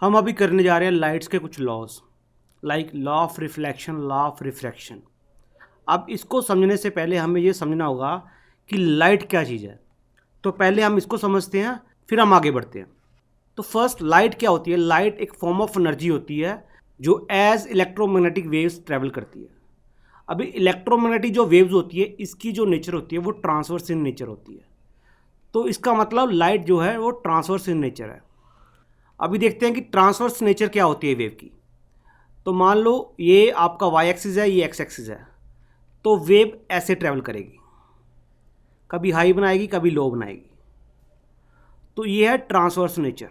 हम अभी करने जा रहे हैं लाइट्स के कुछ laws, like law of reflection, law of refraction. अब इसको समझने से पहले हमें ये समझना होगा कि लाइट क्या चीज़ है। तो पहले हम इसको समझते हैं, फिर हम आगे बढ़ते हैं। तो फर्स्ट, लाइट क्या होती है? लाइट एक फॉर्म ऑफ एनर्जी होती है जो एज इलेक्ट्रोमैग्नेटिक वेव्स ट्रैवल करती है। अभी इलेक्ट्रोमैग्नेटिक जो वेव्स होती है, इसकी जो नेचर होती है वो ट्रांसवर्स इन नेचर होती है। तो इसका मतलब लाइट जो है वो ट्रांसवर्स इन नेचर है। अभी देखते हैं कि ट्रांसवर्स नेचर क्या होती है वेव की। तो मान लो ये आपका वाई एक्सिस है, ये एक्स एक्सिस है, तो वेव ऐसे ट्रैवल करेगी, कभी हाई बनाएगी कभी लो बनाएगी। तो ये है ट्रांसवर्स नेचर।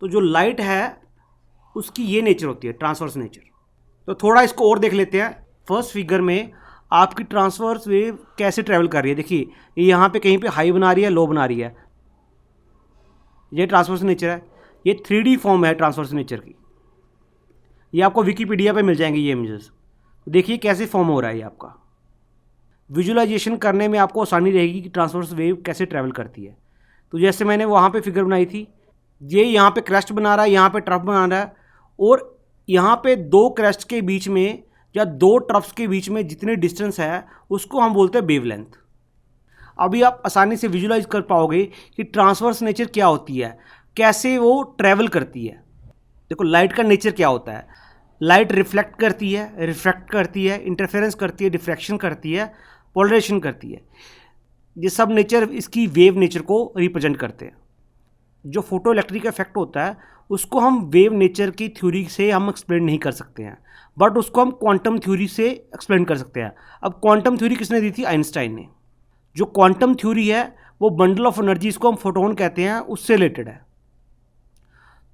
तो जो लाइट है उसकी ये नेचर होती है, ट्रांसवर्स नेचर। तो थोड़ा इसको और देख लेते हैं। फर्स्ट फिगर में आपकी ट्रांसवर्स वेव कैसे ट्रैवल कर रही है। देखिए ये यहाँ पे कहीं पे हाई बना रही है, लो बना रही है, ये ट्रांसवर्स नेचर है। ये 3D फॉर्म है ट्रांसवर्स नेचर की। ये आपको विकीपीडिया पे मिल जाएंगे ये इमेजेस। देखिए कैसे फॉर्म हो रहा है ये आपका। विजुअलाइजेशन करने में आपको आसानी रहेगी कि ट्रांसवर्स वेव कैसे ट्रैवल करती है। तो जैसे मैंने वहाँ पे फिगर बनाई थी, ये यहाँ पे क्रेस्ट बना रहा है, यहाँ पे ट्रफ बना रहा है, और यहाँ पे दो क्रेस्ट के बीच में या दो ट्रफ्स के बीच में जितनी डिस्टेंस है उसको हम बोलते हैं वेवलेंथ। अभी आप आसानी से विजुलाइज कर पाओगे कि ट्रांसवर्स नेचर क्या होती है, कैसे वो ट्रैवल करती है। देखो लाइट का नेचर क्या होता है। लाइट रिफ्लेक्ट करती है, रिफ्रैक्ट करती है, इंटरफेरेंस करती है, डिफ्रैक्शन करती है, पोलराइजेशन करती है। ये सब नेचर इसकी वेव नेचर को रिप्रेजेंट करते हैं। जो फोटो इलेक्ट्रिक इफेक्ट होता है उसको हम वेव नेचर की थ्योरी से हम एक्सप्लेन नहीं कर सकते हैं, बट उसको हम क्वांटम थ्योरी से एक्सप्लेन कर सकते हैं। अब क्वांटम थ्योरी किसने दी थी? आइंस्टाइन ने। जो क्वांटम थ्योरी है वो बंडल ऑफ एनर्जी, इसको हम फोटोन कहते हैं, उससे रिलेटेड है।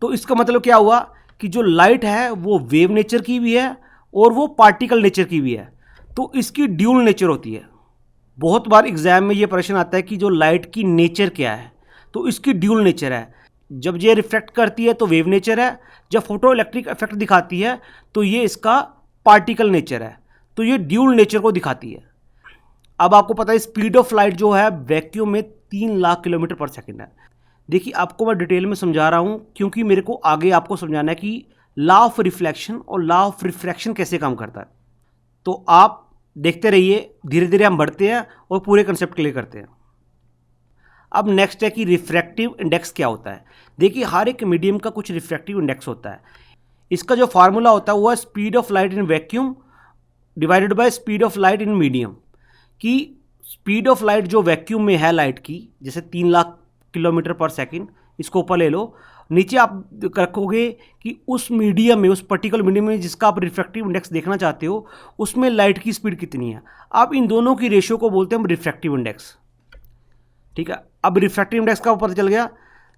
तो इसका मतलब क्या हुआ कि जो लाइट है वो वेव नेचर की भी है और वो पार्टिकल नेचर की भी है। तो इसकी ड्यूल नेचर होती है। बहुत बार एग्जाम में ये प्रश्न आता है कि जो लाइट की नेचर क्या है, तो इसकी ड्यूल नेचर है। जब ये रिफ्लेक्ट करती है तो वेव नेचर है, जब फोटो इलेक्ट्रिक इफेक्ट दिखाती है तो ये इसका पार्टिकल नेचर है। तो ये ड्यूल नेचर को दिखाती है। अब आपको पता है स्पीड ऑफ लाइट जो है वैक्यूम में 3 लाख किलोमीटर पर सेकेंड है। देखिए आपको मैं डिटेल में समझा रहा हूँ क्योंकि मेरे को आगे आपको समझाना है कि लॉ ऑफ रिफ्लेक्शन और लॉ ऑफ रिफ्रैक्शन कैसे काम करता है। तो आप देखते रहिए, धीरे धीरे हम बढ़ते हैं और पूरे कंसेप्ट क्लियर करते हैं। अब नेक्स्ट है कि रिफ्रैक्टिव इंडेक्स क्या होता है। देखिए हर एक मीडियम का कुछ रिफ्रैक्टिव इंडेक्स होता है। इसका जो फार्मूला होता है वो है speed of light in vacuum divided by speed of light in medium. कि स्पीड ऑफ लाइट जो वैक्यूम में है लाइट की, जैसे 3 लाख किलोमीटर पर सेकेंड, इसको ऊपर ले लो, नीचे आप रखोगे कि उस मीडियम में, उस पर्टिकुलर मीडियम में जिसका आप रिफ्रैक्टिव इंडेक्स देखना चाहते हो, उसमें लाइट की स्पीड कितनी है। अब इन दोनों की रेशियो को बोलते हैं हम रिफ्रैक्टिव इंडेक्स। ठीक है, अब रिफ्रैक्टिव इंडेक्स का पता चल गया।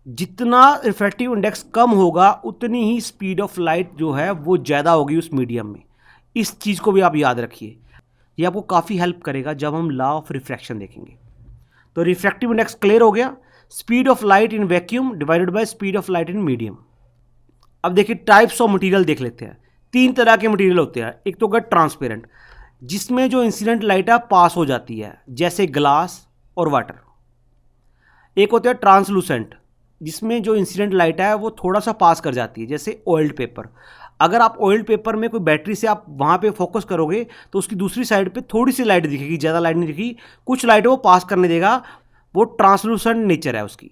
जितना रिफ्रैक्टिव इंडेक्स कम होगा उतनी ही स्पीड ऑफ लाइट जो है वो ज़्यादा होगी उस मीडियम में। इस चीज़ को भी आप याद रखिए, ये आपको काफ़ी हेल्प करेगा जब हम लॉ ऑफ रिफ्रैक्शन देखेंगे। तो रिफ्रैक्टिव इंडेक्स क्लियर हो गया। Speed of light in vacuum divided by speed of light in medium. अब देखिए टाइप्स ऑफ मटेरियल देख लेते हैं। 3 तरह के मटेरियल होते हैं। एक तो होगा ट्रांसपेरेंट, जिसमें जो इंसिडेंट लाइट है पास हो जाती है, जैसे ग्लास और वाटर। एक होता है ट्रांसलूसेंट, जिसमें जो इंसिडेंट लाइट है वो थोड़ा सा पास कर जाती है, जैसे ऑयल्ड पेपर। अगर आप ऑयल्ड पेपर में कोई बैटरी से आप वहाँ पे फोकस करोगे तो उसकी दूसरी साइड पे थोड़ी सी लाइट दिखेगी, ज़्यादा लाइट नहीं दिखेगी, कुछ लाइट वो पास करने देगा। वो ट्रांसलूसेंट नेचर है उसकी।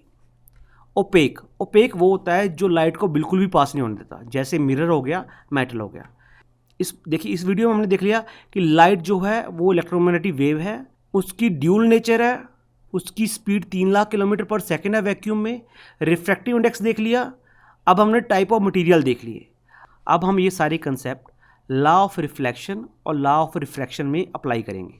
ओपेक, ओपेक वो होता है जो लाइट को बिल्कुल भी पास नहीं होने देता, जैसे मिरर हो गया, मेटल हो गया। देखिए इस वीडियो में हमने देख लिया कि लाइट जो है वो इलेक्ट्रोमैग्नेटिक वेव है, उसकी ड्यूल नेचर है, उसकी स्पीड 3 लाख किलोमीटर पर सेकेंड है वैक्यूम में। रिफ्रैक्टिव इंडेक्स देख लिया। अब हमने टाइप ऑफ मटेरियल देख लिए। अब हम ये सारे कंसेप्ट लॉ ऑफ रिफ्लेक्शन और लॉ ऑफ रिफ्रैक्शन में अप्लाई करेंगे।